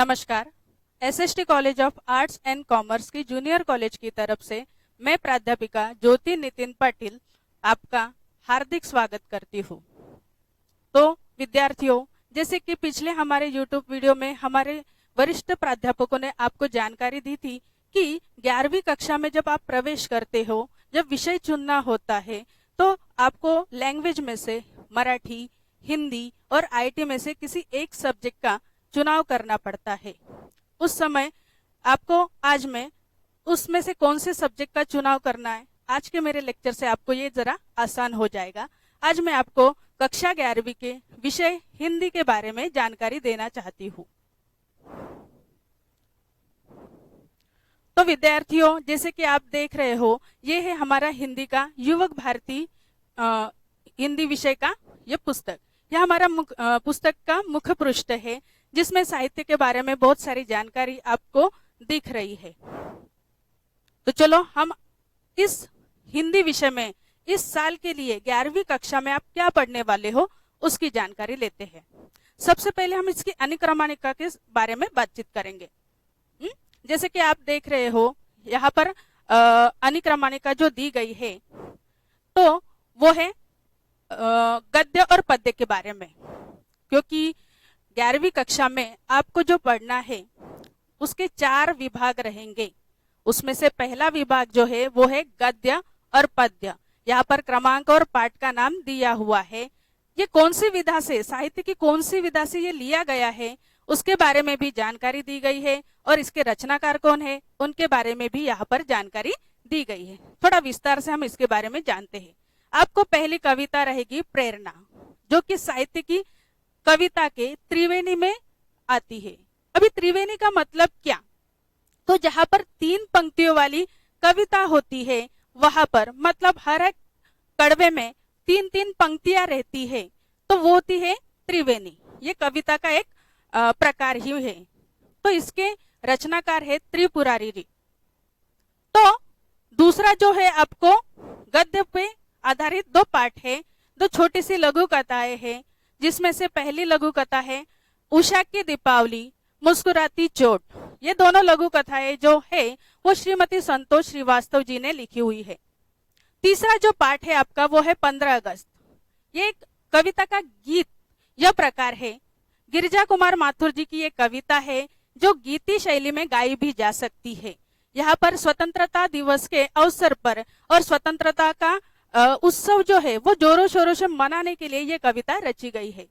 नमस्कार। SST college of arts and commerce की junior college की तरफ से मैं प्राध्यापिका ज्योति नितिन पाटिल आपका हार्दिक स्वागत करती हूँ। तो विद्यार्थियों, जैसे कि पिछले हमारे यूट्यूब वीडियो में हमारे वरिष्ठ प्राध्यापकों ने आपको जानकारी दी थी कि 11वीं कक्षा में जब आप प्रवेश करते हो, जब विषय चुनना होता है तो आपको लैंग्वेज में से मराठी, हिंदी और आईटी में से किसी एक सब्जेक्ट का चुनाव करना पड़ता है। उस समय आपको आज मैं उसमें से कौन से सब्जेक्ट का चुनाव करना है, आज के मेरे लेक्चर से आपको ये जरा आसान हो जाएगा। आज मैं आपको कक्षा 11वीं के विषय हिंदी के बारे में जानकारी देना चाहती हूँ। तो विद्यार्थियों, जैसे कि आप देख रहे हो, ये है हमारा हिंदी का युवक भारती हिंदी विषय का ये पुस्तक। यह हमारा पुस्तक का मुख्य पृष्ठ है, जिसमें साहित्य के बारे में बहुत सारी जानकारी आपको दिख रही है। तो चलो हम इस हिंदी विषय में इस साल के लिए 11वीं कक्षा में आप क्या पढ़ने वाले हो उसकी जानकारी लेते हैं। सबसे पहले हम इसकी अनुक्रमणिका के बारे में बातचीत करेंगे। जैसे कि आप देख रहे हो, यहाँ पर अनुक्रमणिका जो दी गई है तो वो है गद्य और पद्य के बारे में, क्योंकि 11वीं कक्षा में आपको जो पढ़ना है उसके 4 विभाग रहेंगे। उसमें से पहला विभाग जो है वो है गद्य और पद्य। यहाँ पर क्रमांक और पाठ का नाम दिया हुआ है। ये कौन सी विधा से, साहित्य की कौन सी विधा से ये लिया गया है उसके बारे में भी जानकारी दी गई है, और इसके रचनाकार कौन है उनके बारे में भी यहाँ पर जानकारी दी गई है। थोड़ा विस्तार से हम इसके बारे में जानते हैं। आपको पहली कविता रहेगी प्रेरणा, जो कि साहित्य की कविता के त्रिवेणी में आती है। अभी त्रिवेणी का मतलब क्या? तो जहां पर 3 पंक्तियों वाली कविता होती है, वहां पर मतलब हर एक कड़वे में 3-3 पंक्तियां रहती है, तो वो होती है त्रिवेणी। ये कविता का एक प्रकार ही है। तो इसके रचनाकार है त्रिपुरारी जी। तो दूसरा जो है आपको गद्य पे आधारित 2 पाठ है, 2 छोटी सी लघु कथाएं हैं, जिसमें से पहली लघु कथा है उषा की दीपावली मुस्कुराती चोट। ये दोनों लघु कथाएं जो है वो श्रीमती संतोष श्रीवास्तव जी ने लिखी हुई है। तीसरा जो पाठ है आपका वो है 15 अगस्त। ये एक कविता का गीत यह प्रकार है। गिरिजा कुमार माथुर जी की ये कविता है जो गीती शैली में गाई भी जा सकती है। यहाँ पर स्वतंत्रता दिवस के अवसर पर और स्वतंत्रता का उत्सव जो है वो जोरों शोरों से मनाने के लिए ये कविता रची गई है।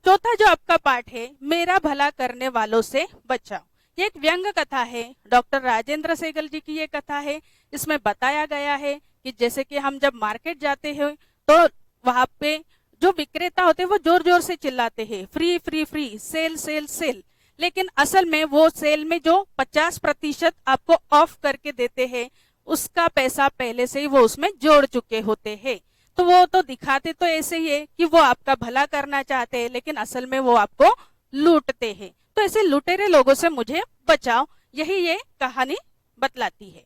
चौथा जो आपका पाठ है मेरा भला करने वालों से बचाओ। ये एक व्यंग कथा है, डॉक्टर राजेंद्र सहगल जी की ये कथा है। इसमें बताया गया है कि जैसे कि हम जब मार्केट जाते हैं तो वहां पे जो विक्रेता होते हैं वो जोर जोर से चिल्लाते हैं free free free, sale sale sale, लेकिन असल में वो सेल में जो 50% आपको ऑफ करके देते हैं उसका पैसा पहले से ही वो उसमें जोड़ चुके होते हैं। तो वो तो दिखाते तो ऐसे ही है कि वो आपका भला करना चाहते हैं, लेकिन असल में वो आपको लूटते हैं। तो ऐसे लुटेरे लोगों से मुझे बचाओ, यही ये कहानी बतलाती है।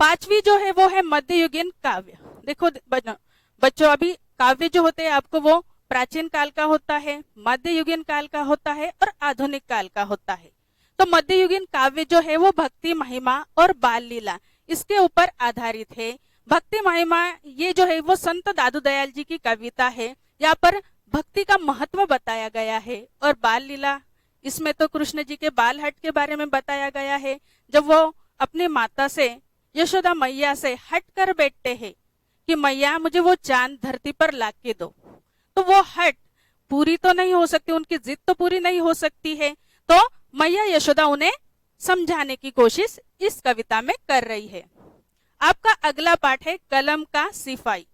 5वीं जो है वो है मध्ययुगीन काव्य। देखो बच्चों, अभी काव्य जो होते हैं आपको वो प्राचीन काल का होता है, मध्ययुगीन काल का होता है और आधुनिक काल का होता है। तो मध्ययुगीन काव्य जो है वो भक्ति महिमा और बाल लीला इसके ऊपर आधारित है। भक्ति महिमा ये जो है वो संत दादू दयाल जी की कविता है। यहाँ पर भक्ति का महत्व बताया गया है। और बाल लीला, इसमें तो कृष्ण जी के बाल हट के बारे में बताया गया है। जब वो अपनी माता से, यशोदा मैया से हट कर बैठते हैं कि मैया मुझे वो चांद धरती पर ला के दो, तो वो हट पूरी तो नहीं हो सकती, उनकी जिद तो पूरी नहीं हो सकती है। तो मैया यशोदा उन्हें समझाने की कोशिश इस कविता में कर रही है। आपका अगला पाठ है कलम का सिपाही।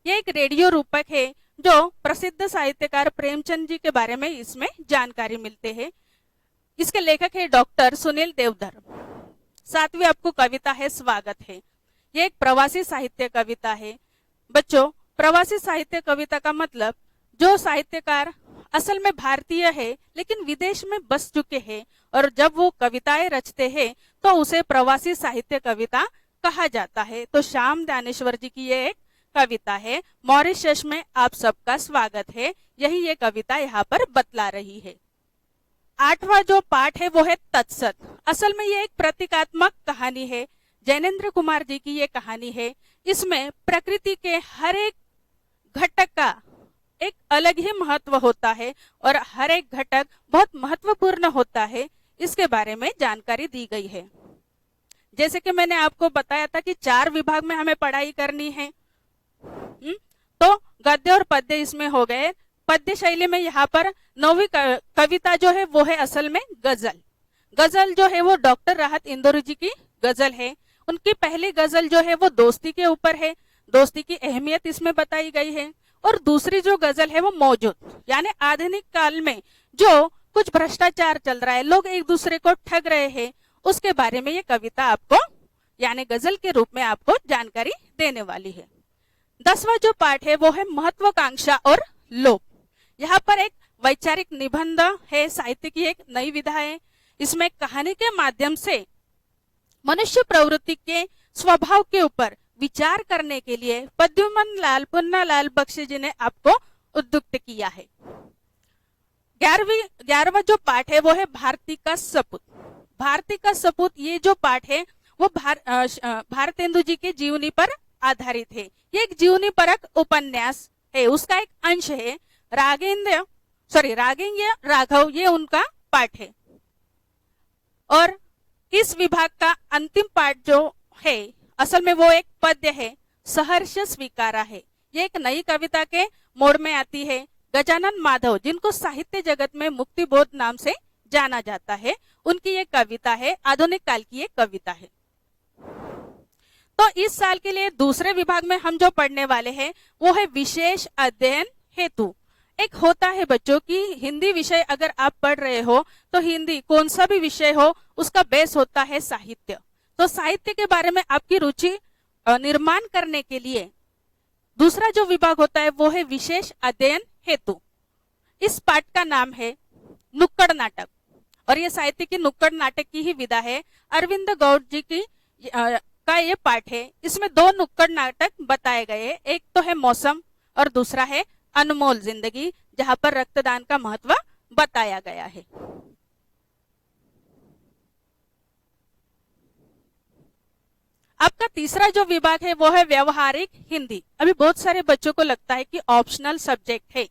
ये एक रेडियो रूपक है जो प्रसिद्ध साहित्यकार प्रेमचंद जी के बारे में इसमें जानकारी मिलते हैं। इसके लेखक है डॉक्टर सुनील देवधर। 7वीं आपको कविता है स्वागत है। ये एक प्रवासी साहित्य कविता है। बच्चों, प्रवासी साहित्य कविता का मतलब जो साहित्यकार असल में भारतीय है लेकिन विदेश में बस चुके हैं और जब वो कविताएं रचते हैं तो उसे प्रवासी साहित्य कविता कहा जाता है। तो श्याम दानेश्वर जी की ये एक कविता है, मॉरिशस में आप सबका स्वागत है, यही ये कविता यहाँ पर बतला रही है। 8वां जो पाठ है वो है तत्सत। असल में ये एक प्रतीकात्मक कहानी है, जैनेन्द्र कुमार जी की ये कहानी है। इसमें प्रकृति के हर एक घटक का एक अलग ही महत्व होता है और हर एक घटक बहुत महत्वपूर्ण होता है, इसके बारे में जानकारी दी गई है। जैसे कि मैंने आपको बताया था कि 4 विभाग में हमें पढ़ाई करनी है। तो गद्य और पद्य इसमें हो गए। पद्य शैली में यहाँ पर 9वीं कविता जो है वो है असल में गजल। गजल जो है वो डॉक्टर राहत इंदौरी जी की गजल है। उनकी पहली गजल जो है वो दोस्ती के ऊपर है, दोस्ती की अहमियत इसमें बताई गई है। और दूसरी जो गजल है वो मौजूद, यानी आधुनिक काल में जो कुछ भ्रष्टाचार चल रहा है, लोग एक दूसरे को ठग रहे हैं, उसके बारे में ये कविता आपको यानी गजल के रूप में आपको जानकारी देने वाली है। 10वां जो पाठ है वो है महत्वाकांक्षा और लोभ। यहाँ पर एक वैचारिक निबंध है, साहित्य की एक नई विधा है। इसमें कहानी के माध्यम से मनुष्य प्रवृत्ति के स्वभाव के ऊपर विचार करने के लिए प्रद्युमन लाल पुन्नालाल बख्शी जी ने आपको उद्युक्त किया है। 11वां जो पाठ है वो है भारती का सपूत। भारती का सपूत ये जो पाठ है वो भारतेंदु जी के जीवनी पर आधारित है। ये एक जीवनी परक उपन्यास है, उसका एक अंश है। रागेंद्र राघव ये उनका पाठ है। और इस विभाग का अंतिम पाठ जो है असल में वो एक पद्य है, सहर्ष स्वीकारा है। ये एक नई कविता के मोड़ में आती है। गजानन माधव जिनको साहित्य जगत में मुक्तिबोध नाम से जाना जाता है, उनकी ये कविता है, आधुनिक काल की एक कविता है। तो इस साल के लिए दूसरे विभाग में हम जो पढ़ने वाले हैं वो है विशेष अध्ययन हेतु। एक होता है बच्चों की हिंदी विषय अगर आप पढ़ रहे हो तो हिंदी कौन सा भी विषय हो उसका बेस होता है साहित्य। तो साहित्य के बारे में आपकी रुचि निर्माण करने के लिए दूसरा जो विभाग होता है वो है विशेष अध्ययन हेतु। इस पाठ का नाम है नुक्कड़ नाटक और ये साहित्य की नुक्कड़ नाटक की ही विधा है। अरविंद गौड़ जी की का ये पाठ है। इसमें 2 नुक्कड़ नाटक बताए गए, एक तो है मौसम और दूसरा है अनमोल जिंदगी, जहां पर रक्तदान का महत्व बताया गया है। आपका तीसरा जो विभाग है वो है व्यवहारिक हिंदी। अभी बहुत सारे बच्चों को लगता है कि ऑप्शनल सब्जेक्ट है,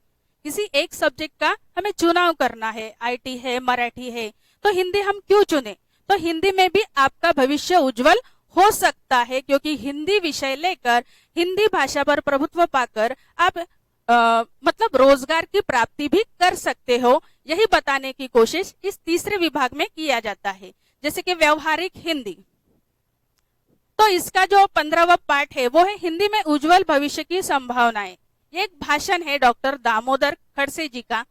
किसी एक सब्जेक्ट का हमें चुनाव करना है, आईटी है, मराठी है, तो हिंदी हम क्यों चुने। तो हिंदी में भी आपका भविष्य उज्जवल हो सकता है, क्योंकि हिंदी विषय लेकर हिंदी भाषा पर प्रभुत्व पाकर आप मतलब रोजगार की प्राप्ति भी कर सकते हो। यही बताने की कोशिश इस तीसरे विभाग में किया जाता है। जैसे कि व्यवहारिक हिंदी, तो इसका जो 15वां पाठ है वो है हिंदी में उज्जवल भविष्य की संभावनाएं। ये एक भाषण है डॉक्टर दामोदर खड़से जी का।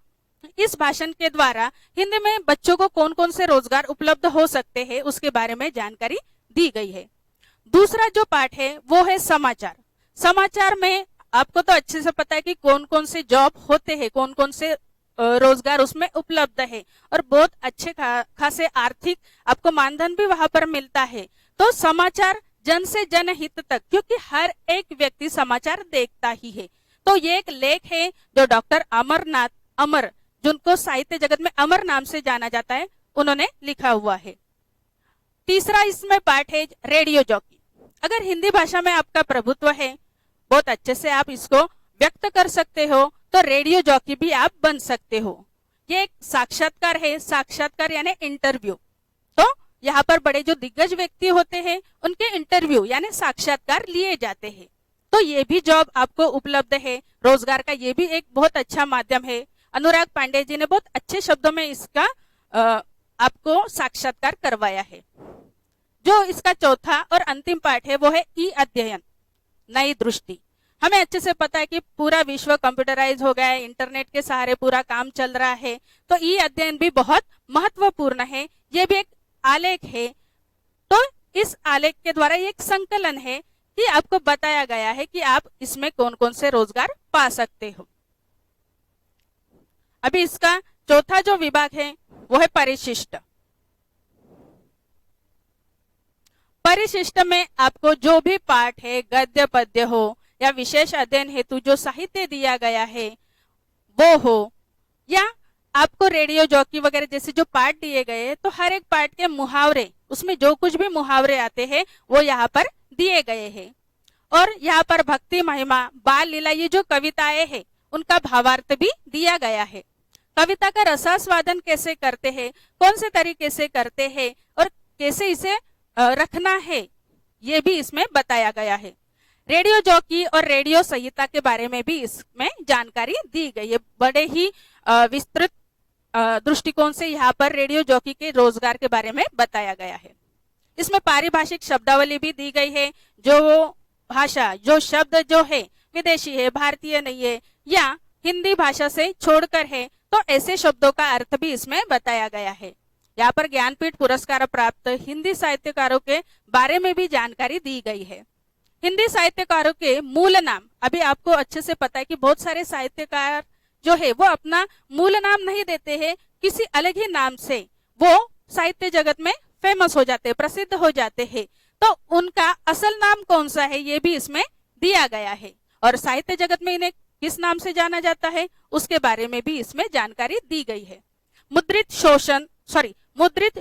इस भाषण के द्वारा हिंदी में बच्चों को कौन कौन से रोजगार उपलब्ध हो सकते हैं उसके बारे में जानकारी दी गई है। दूसरा जो पाठ है वो है समाचार। समाचार में आपको तो अच्छे से पता है कि कौन कौन से जॉब होते हैं, कौन कौन से रोजगार उसमें उपलब्ध है और बहुत अच्छे खासे आर्थिक आपको मानधन भी वहां पर मिलता है। तो समाचार जन से जनहित तक, क्योंकि हर एक व्यक्ति समाचार देखता ही है। तो ये एक लेख है जो डॉक्टर अमरनाथ अमर, जिनको साहित्य जगत में अमर नाम से जाना जाता है, उन्होंने लिखा हुआ है। तीसरा इसमें पाठ है रेडियो जॉकी। अगर हिंदी भाषा में आपका प्रभुत्व है, बहुत अच्छे से आप इसको व्यक्त कर सकते हो, तो रेडियो जॉकी भी आप बन सकते हो। ये एक साक्षात्कार है, साक्षात्कार यानी इंटरव्यू। तो यहाँ पर बड़े जो दिग्गज व्यक्ति होते हैं उनके इंटरव्यू यानी साक्षात्कार लिए जाते हैं। तो ये भी जॉब आपको उपलब्ध है, रोजगार का ये भी एक बहुत अच्छा माध्यम है। अनुराग पांडे जी ने बहुत अच्छे शब्दों में इसका आपको साक्षात्कार करवाया है। जो इसका चौथा और अंतिम पाठ है वो है ई अध्ययन नई दृष्टि। हमें अच्छे से पता है कि पूरा विश्व कंप्यूटराइज हो गया है, इंटरनेट के सहारे पूरा काम चल रहा है, तो ई अध्ययन भी बहुत महत्वपूर्ण है। ये भी एक आलेख है। तो इस आलेख के द्वारा एक संकलन है कि आपको बताया गया है कि आप इसमें कौन कौन से रोजगार पा सकते हो। अभी इसका चौथा जो विभाग है वो है परिशिष्ट। परिशिष्ट में आपको जो भी पाठ है, गद्य पद्य हो या विशेष अध्ययन हेतु जो साहित्य दिया गया है वो हो, या आपको रेडियो जॉकी वगैरह जैसे जो पार्ट दिए गए तो हर एक पार्ट के मुहावरे, उसमें जो कुछ भी मुहावरे आते हैं वो यहाँ पर दिए गए हैं। और यहाँ पर भक्ति महिमा बाल लीला ये जो कविताएं हैं उनका भावार्थ भी दिया गया है। कविता का रसास्वादन कैसे करते हैं, कौन से तरीके से करते हैं और कैसे इसे रखना है ये भी इसमें बताया गया है। रेडियो जॉकी और रेडियो संहिता के बारे में भी इसमें जानकारी दी गई है। बड़े ही विस्तृत दृष्टिकोण से यहाँ पर रेडियो जॉकी के रोजगार के बारे में बताया गया है। इसमें पारिभाषिक शब्दावली भी दी गई है। जो भाषा, जो शब्द जो है विदेशी है, भारतीय नहीं है या हिंदी भाषा से छोड़कर है, तो ऐसे शब्दों का अर्थ भी इसमें बताया गया है। यहाँ पर ज्ञानपीठ पुरस्कार प्राप्त हिंदी साहित्यकारों के बारे में भी जानकारी दी गई है। हिंदी साहित्यकारों के मूल नाम, अभी आपको अच्छे से पता है कि बहुत सारे साहित्यकार जो है वो अपना मूल नाम नहीं देते हैं, किसी अलग ही नाम से वो साहित्य जगत में फेमस हो जाते हैं, प्रसिद्ध हो जाते हैं। तो उनका असल नाम कौन सा है ये भी इसमें दिया गया है और साहित्य जगत में इन्हें किस नाम से जाना जाता है उसके बारे में भी इसमें जानकारी दी गई है। मुद्रित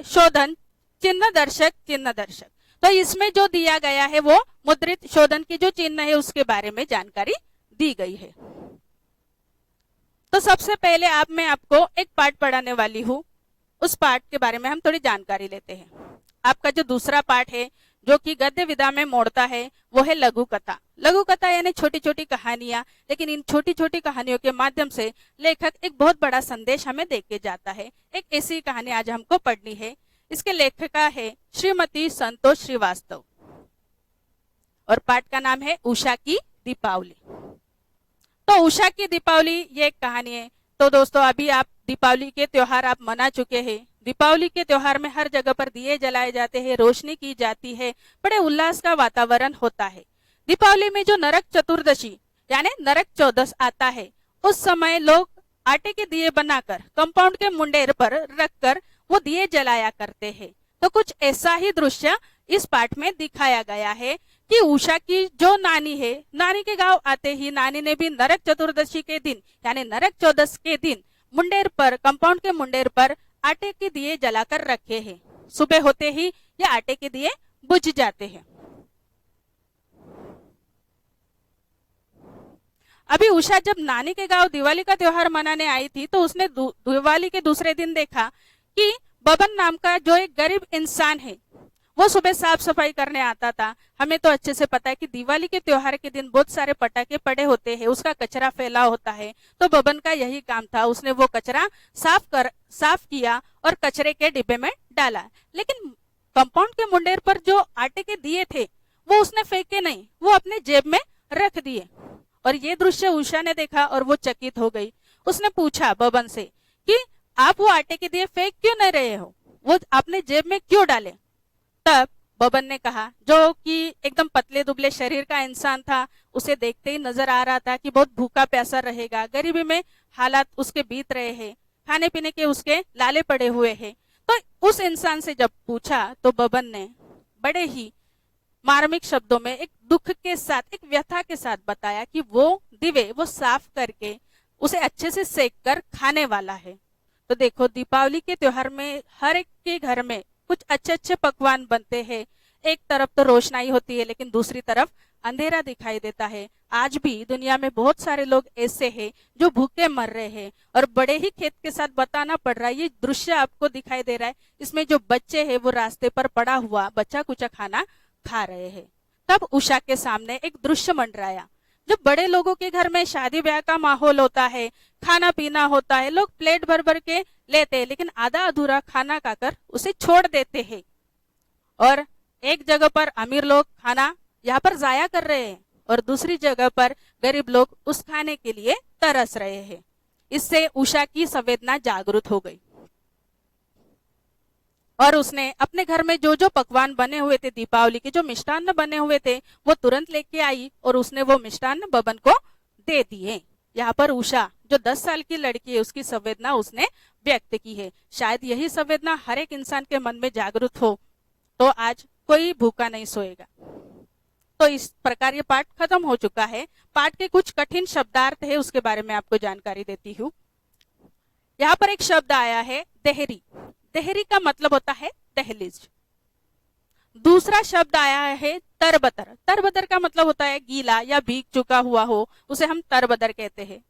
शोधन चिन्ह दर्शक, तो इसमें जो दिया गया है वो मुद्रित शोधन की जो चिन्ह है उसके बारे में जानकारी दी गई है। तो सबसे पहले मैं आपको एक पाठ पढ़ाने वाली हूँ, उस पाठ के बारे में हम थोड़ी जानकारी लेते हैं। आपका जो दूसरा पाठ है जो कि गद्य विधा में मोड़ता है वो है लघु कथा। लघु कथा यानी छोटी छोटी कहानियां, लेकिन इन छोटी छोटी कहानियों के माध्यम से लेखक एक बहुत बड़ा संदेश हमें दे के जाता है। एक ऐसी कहानी आज हमको पढ़नी है। इसके लेखिका है श्रीमती संतोष श्रीवास्तव और पाठ का नाम है उषा की दीपावली। तो उषा की दीपावली ये एक कहानी है। तो दोस्तों अभी आप दीपावली के त्योहार आप मना चुके हैं। दीपावली के त्योहार में हर जगह पर दिए जलाए जाते हैं, रोशनी की जाती है, बड़े उल्लास का वातावरण होता है। दीपावली में जो नरक चतुर्दशी यानी नरक चौदस आता है, उस समय लोग आटे के दिए बनाकर कंपाउंड के मुंडेर पर रखकर वो दिए जलाया करते हैं। तो कुछ ऐसा ही दृश्य इस पाठ में दिखाया गया है कि उषा की जो नानी है, नानी के गांव आते ही नानी ने भी नरक चतुर्दशी के दिन यानी नरक चौदस के दिन मुंडेर पर, कंपाउंड के मुंडेर पर आटे के दिए जलाकर रखे हैं। सुबह होते ही ये आटे के दिए बुझ जाते हैं। अभी उषा जब नानी के गांव दिवाली का त्योहार मनाने आई थी तो उसने दिवाली के दूसरे दिन देखा कि बबन नाम का जो एक गरीब इंसान है वो सुबह साफ सफाई करने आता था। हमें तो अच्छे से पता है कि दिवाली के त्योहार के दिन बहुत सारे पटाखे पड़े होते हैं, उसका कचरा फैला होता है। तो बबन का यही काम था, उसने वो कचरा साफ किया और कचरे के डिब्बे में डाला। लेकिन कंपाउंड के मुंडेर पर जो आटे के दिए थे वो उसने फेंके नहीं, वो अपने जेब में रख दिए। और ये दृश्य उषा ने देखा और वो चकित हो गई। उसने पूछा बबन से कि आप वो आटे के दिए फेंक क्यों नहीं रहे हो, वो आपने जेब में क्यों डाले। तब बबन ने कहा, जो कि एकदम पतले दुबले शरीर का इंसान था, उसे देखते ही नजर आ रहा था कि बहुत भूखा प्यासा रहेगा, गरीबी में हालात उसके बीत रहे हैं, खाने पीने के उसके लाले पड़े हुए हैं। तो उस इंसान से जब पूछा तो बबन ने बड़े ही मार्मिक शब्दों में एक दुख के साथ, एक व्यथा के साथ बताया कि वो दिवे वो साफ करके उसे अच्छे से सेक कर खाने वाला है। तो देखो दीपावली के त्योहार में हर एक के घर में कुछ अच्छे अच्छे पकवान बनते हैं। एक तरफ तो रोशनाई होती है लेकिन दूसरी तरफ अंधेरा दिखाई देता है। आज भी दुनिया में बहुत सारे लोग ऐसे हैं जो भूखे मर रहे हैं और बड़े ही खेत के साथ बताना पड़ रहा है। ये दृश्य आपको दिखाई दे रहा है, इसमें जो बच्चे हैं वो रास्ते पर पड़ा हुआ बच्चा कुचा खाना खा रहे हैं। तब उषा के सामने एक दृश्य मंडराया। जब बड़े लोगों के घर में शादी ब्याह का माहौल होता है, खाना पीना होता है, लोग प्लेट भर भर के लेते हैं लेकिन आधा अधूरा खाना खाकर उसे छोड़ देते हैं। और एक जगह पर अमीर लोग खाना यहाँ पर जाया कर रहे हैं और दूसरी जगह पर गरीब लोग उस खाने के लिए तरस रहे हैं। इससे उषा की संवेदना जागृत हो गई और उसने अपने घर में जो जो पकवान बने हुए थे, दीपावली के जो मिष्टान्न बने हुए थे, वो तुरंत लेके आई और उसने वो मिष्टान्न बबन को दे दिए। यहाँ पर उषा जो 10 साल की लड़की है उसकी संवेदना उसने व्यक्त की है। शायद यही संवेदना हर एक इंसान के मन में जागृत हो तो आज कोई भूखा नहीं सोएगा। तो इस प्रकार ये पाठ खत्म हो चुका है। पाठ के कुछ कठिन शब्दार्थ है उसके बारे में आपको जानकारी देती हूँ। यहाँ पर एक शब्द आया है देहरी। देहरी का मतलब होता है दहलीज। दूसरा शब्द आया है तरबतर। तरबतर का मतलब होता है गीला या भीग चुका हुआ हो, उसे हम तरबतर कहते हैं।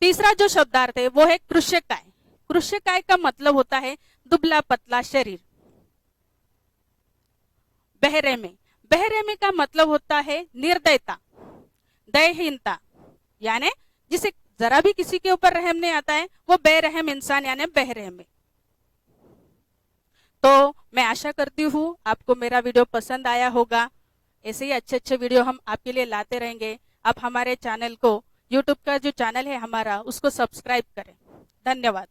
तीसरा जो शब्दार्थ है वो है कृष्यकाय। कृष्यकाय का मतलब होता है दुबला पतला शरीर। बहरेमे। बहरेमे का मतलब होता है निर्दयता, दयहीनता, यानी जिसे जरा भी किसी के ऊपर रहम नहीं आता है वो बेरहम इंसान यानी बहरेमे। तो मैं आशा करती हूँ आपको मेरा वीडियो पसंद आया होगा। ऐसे ही अच्छे अच्छे वीडियो हम आपके लिए लाते रहेंगे। आप हमारे चैनल को, यूट्यूब का जो चैनल है हमारा, उसको सब्सक्राइब करें। धन्यवाद।